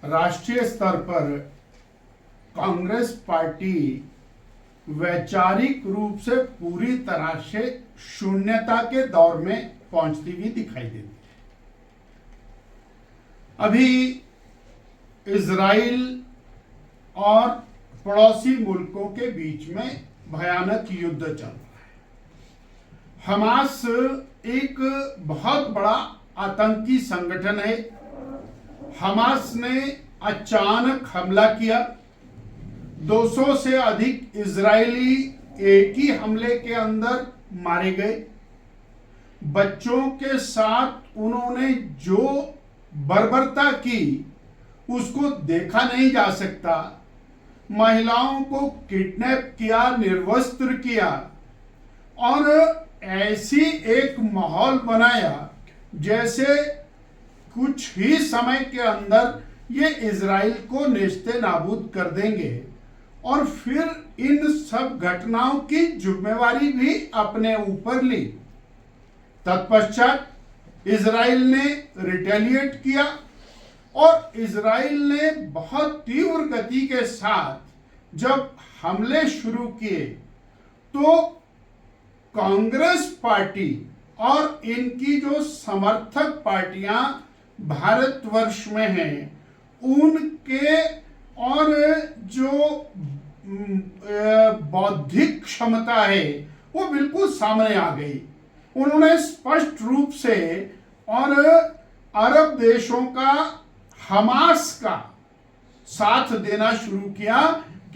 राष्ट्रीय स्तर पर कांग्रेस पार्टी वैचारिक रूप से पूरी तरह से शून्यता के दौर में पहुंचती हुई दिखाई देती है। अभी इजराइल और पड़ोसी मुल्कों के बीच में भयानक युद्ध चल रहा है। हमास एक बहुत बड़ा आतंकी संगठन है। हमास ने अचानक हमला किया। 200 से अधिक इजरायली एक ही हमले के अंदर मारे गए। बच्चों के साथ उन्होंने जो बर्बरता की उसको देखा नहीं जा सकता। महिलाओं को किडनैप किया, निर्वस्त्र किया और ऐसी एक माहौल बनाया जैसे कुछ ही समय के अंदर ये इजराइल को नेस्ते नाबूद कर देंगे। और फिर इन सब घटनाओं की जिम्मेवारी भी अपने ऊपर ली। तत्पश्चात इजराइल ने रिटेलिएट किया और इजराइल ने बहुत तीव्र गति के साथ जब हमले शुरू किए तो कांग्रेस पार्टी और इनकी जो समर्थक पार्टियां भारतवर्ष में हैं उनके और जो बौद्धिक क्षमता है वो बिल्कुल सामने आ गई। उन्होंने स्पष्ट रूप से और अरब देशों का हमास का साथ देना शुरू किया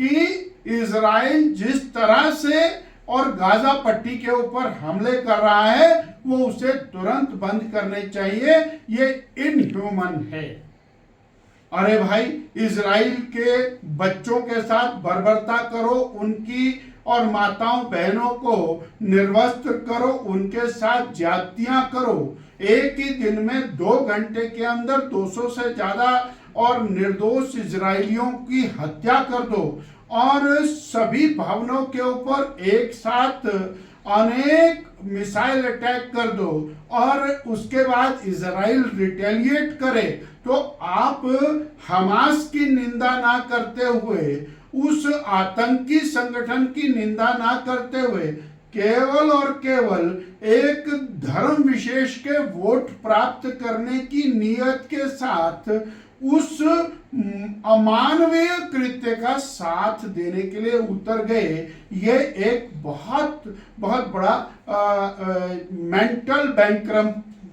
कि इजराइल जिस तरह से और गाजा पट्टी के ऊपर हमले कर रहा है वो उसे तुरंत बंद करने चाहिए, ये इनह्यूमन है। अरे भाई, इजराइल के बच्चों के साथ बर्बरता करो, उनकी और माताओं बहनों को निर्वस्त्र करो, उनके साथ ज्यादतियां करो। एक ही दिन में 2 घंटे के अंदर 200 से ज्यादा और निर्दोष इजरायलियों की हत्या कर दो और सभी भवनों के ऊपर एक साथ अनेक मिसाइल अटैक कर दो और उसके बाद इजराइल रिटेलिएट करे, तो आप हमास की निंदा ना करते हुए, उस आतंकी संगठन की निंदा ना करते हुए केवल और केवल एक धर्म विशेष के वोट प्राप्त करने की नियत के साथ उस अमानवीय कृत्य का साथ देने के लिए उतर गए। ये एक बहुत बहुत बड़ा मेंटल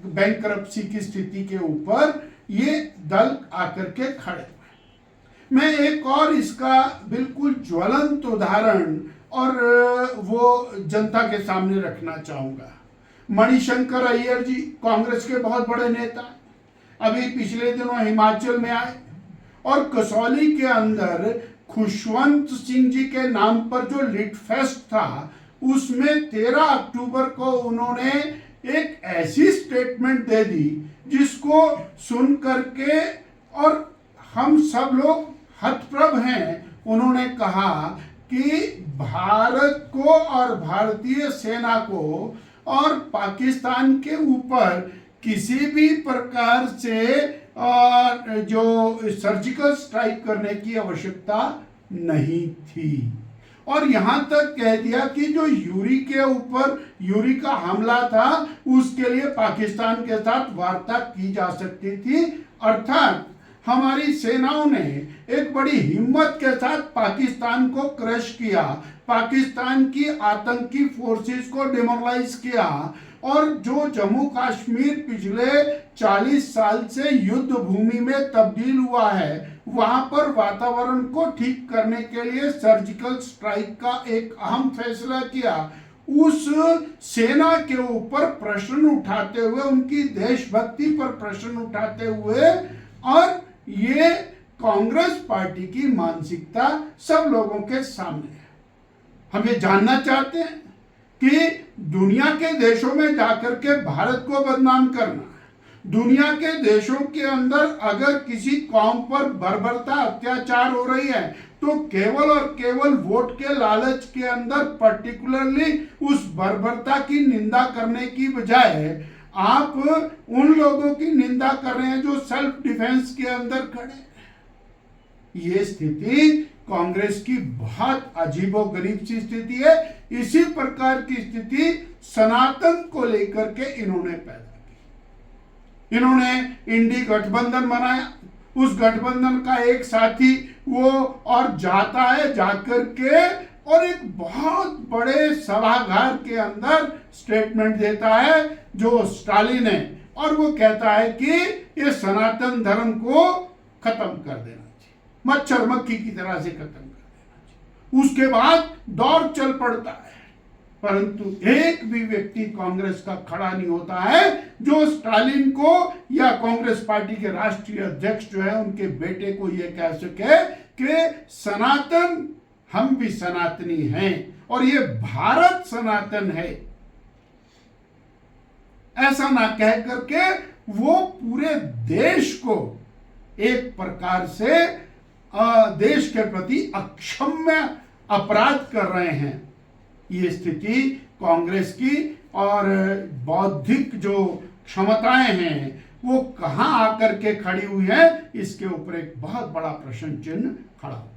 बैंक्रप्सी की स्थिति के ऊपर ये दल आकर के खड़े हुए। मैं एक और इसका बिल्कुल ज्वलंत उदाहरण और वो जनता के सामने रखना चाहूंगा। मणिशंकर अय्यर जी कांग्रेस के बहुत बड़े नेता अभी पिछले दिनों हिमाचल में आए और कसौली के अंदर खुशवंत सिंह जी के नाम पर जो लिट फेस्ट था उसमें 13 अक्टूबर को उन्होंने एक ऐसी स्टेटमेंट दे दी जिसको सुन करके और हम सब लोग हतप्रभ हैं। उन्होंने कहा कि भारत को और भारतीय सेना को और पाकिस्तान के ऊपर किसी भी प्रकार से जो सर्जिकल स्ट्राइक करने की आवश्यकता नहीं थी। और यहां तक कह दिया कि जो यूरी का हमला था उसके लिए पाकिस्तान के साथ वार्ता की जा सकती थी। अर्थात हमारी सेनाओं ने एक बड़ी हिम्मत के साथ पाकिस्तान को क्रश किया, पाकिस्तान की आतंकी फोर्सेस को डिमोरलाइज किया और जो जम्मू कश्मीर पिछले 40 साल से युद्ध भूमि में तब्दील हुआ है वहां पर वातावरण को ठीक करने के लिए सर्जिकल स्ट्राइक का एक अहम फैसला किया। उस सेना के ऊपर प्रश्न उठाते हुए, उनकी देशभक्ति पर प्रश्न उठाते हुए, और ये कांग्रेस पार्टी की मानसिकता सब लोगों के सामने है। हम ये जानना चाहते हैं कि दुनिया के देशों में जाकर के भारत को बदनाम करना, दुनिया के देशों के अंदर अगर किसी कौम पर बर्बरता अत्याचार हो रही है तो केवल और केवल वोट के लालच के अंदर पर्टिकुलरली उस बर्बरता की निंदा करने की बजाय आप उन लोगों की निंदा कर रहे हैं जो सेल्फ डिफेंस के अंदर खड़े। ये स्थिति कांग्रेस की बहुत अजीबोगरीब सी स्थिति है। इसी प्रकार की स्थिति सनातन को लेकर के इन्होंने पैदा की। इन्होंने इंडी गठबंधन बनाया, उस गठबंधन का एक साथी वो और जाता है, जाकर के और एक बहुत बड़े सभागार के अंदर स्टेटमेंट देता है जो स्टालिन है, और वो कहता है कि ये सनातन धर्म को खत्म कर देना चाहिए, मच्छर मक्खी की तरह से खत्म कर देना चाहिए। उसके बाद दौर चल पड़ता है, परंतु एक भी व्यक्ति कांग्रेस का खड़ा नहीं होता है जो स्टालिन को या कांग्रेस पार्टी के राष्ट्रीय अध्यक्ष जो है उनके बेटे को यह कह सके कि सनातन, हम भी सनातनी हैं और ये भारत सनातन है। ऐसा ना कह करके वो पूरे देश को एक प्रकार से देश के प्रति अक्षम्य अपराध कर रहे हैं। ये स्थिति कांग्रेस की और बौद्धिक जो क्षमताएं हैं वो कहां आकर के खड़ी हुई है, इसके ऊपर एक बहुत बड़ा प्रश्न चिन्ह खड़ा हो।